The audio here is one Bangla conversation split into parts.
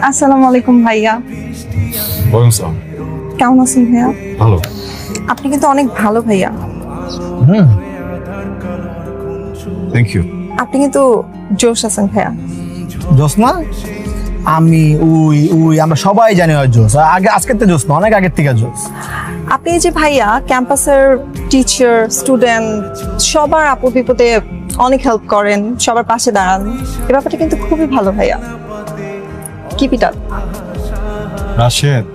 আসসালামু আলাইকুম ভাইয়া। ওয়ালাইকুম সালাম। কেমন আছেন ভাইয়া? ভালো। আপনি কিন্তু অনেক ভালো ভাইয়া। Thank you. আপনি কিন্তু জোশ আছেন ভাইয়া। জোস না? আমি আমরা সবাই জানি হয় জোস। আগে আজকের থেকে জোস না, অনেক আগের থেকে জোস। আপনি এই যে ভাইয়া ক্যাম্পাসের টিচার স্টুডেন্ট সবার আপদ বিপদে অনেক হেল্প করেন, সবার পাশে দাঁড়ান, এই ব্যাপারটা কিন্তু খুবই ভালো ভাইয়া। Keep it up. রাশেদ,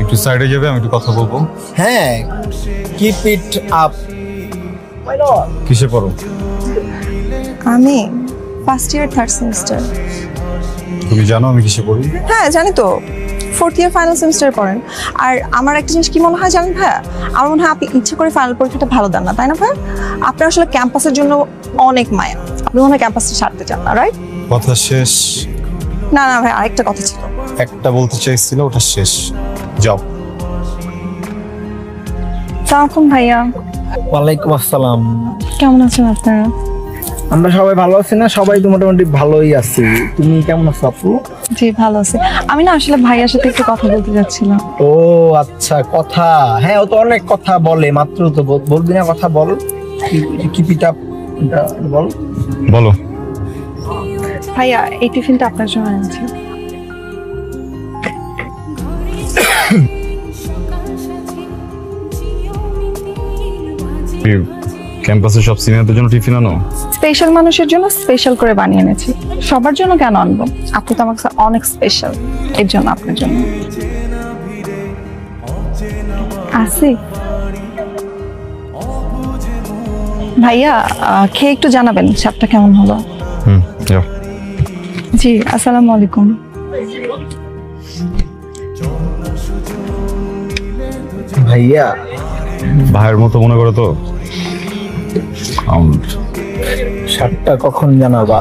একটু সাইডে যাবে, আমি একটু কথা বলবো। হ্যাঁ, কিপ ইট আপ। কিসে পড়ো? আমি ফার্স্ট ইয়ার থার্ড সেমিস্টার। তুমি জানো আমি কিসে পড়ি? হ্যাঁ জানি তো, ফোর্থ ইয়ার ফাইনাল সেমিস্টার পড়েন। আর আমার একটা জিনিস কি মনে হয় জানেন ভাইয়া, আমার মনে হয় আপনি ইচ্ছে করে ফাইনাল পরীক্ষাটা ভালো দেন না, তাই না ভাইয়া? আপনার আসলে ক্যাম্পাসের জন্য অনেক মায়া, আপনি মনে হয় ক্যাম্পাসটা ছাড়তে চান না, রাইট? কথা শেষ? না না ভাই, আরেকটা কথা ছিল। একটা বলতে চাইছিল, ওটা শেষ। যাও। সালাম ভাইয়া। ওয়ালাইকুম আসসালাম। কেমন আছেন আপনারা? আমরা সবাই ভালো আছি না? সবাই তো মোটামুটি ভালোই আছি। তুমি কেমন আছো আপু? জি ভালো আছি। আমি না আসলে ভাইয়ার সাথে একটু কথা বলতে যাচ্ছিলাম। ও আচ্ছা, কথা। হ্যাঁ, ও তো অনেক কথা বলে, মাত্র তো বলবি না কথা বল। কিপ ইট আপ বল। বলো। ভাইয়া এই টিফিনটা আপনার জন্য এনেছি। ক্যাম্পাসে সব সিনিয়রদের জন্য টিফিন আনো? স্পেশাল মানুষের জন্য স্পেশাল করে বানিয়ে এনেছি। সবার জন্য কেন আনবো? আপনি তো আমার কাছে অনেক স্পেশাল, এর জন্য আপনার জন্য। আসি ভাইয়া, খেয়ে একটু জানাবেন চাপটা কেমন হলো। যাও। জি আসসালামু আলাইকুম। ভাইয়া ভাইয়ের মতো মনে করো তো। সাতটা কখন জানাবা?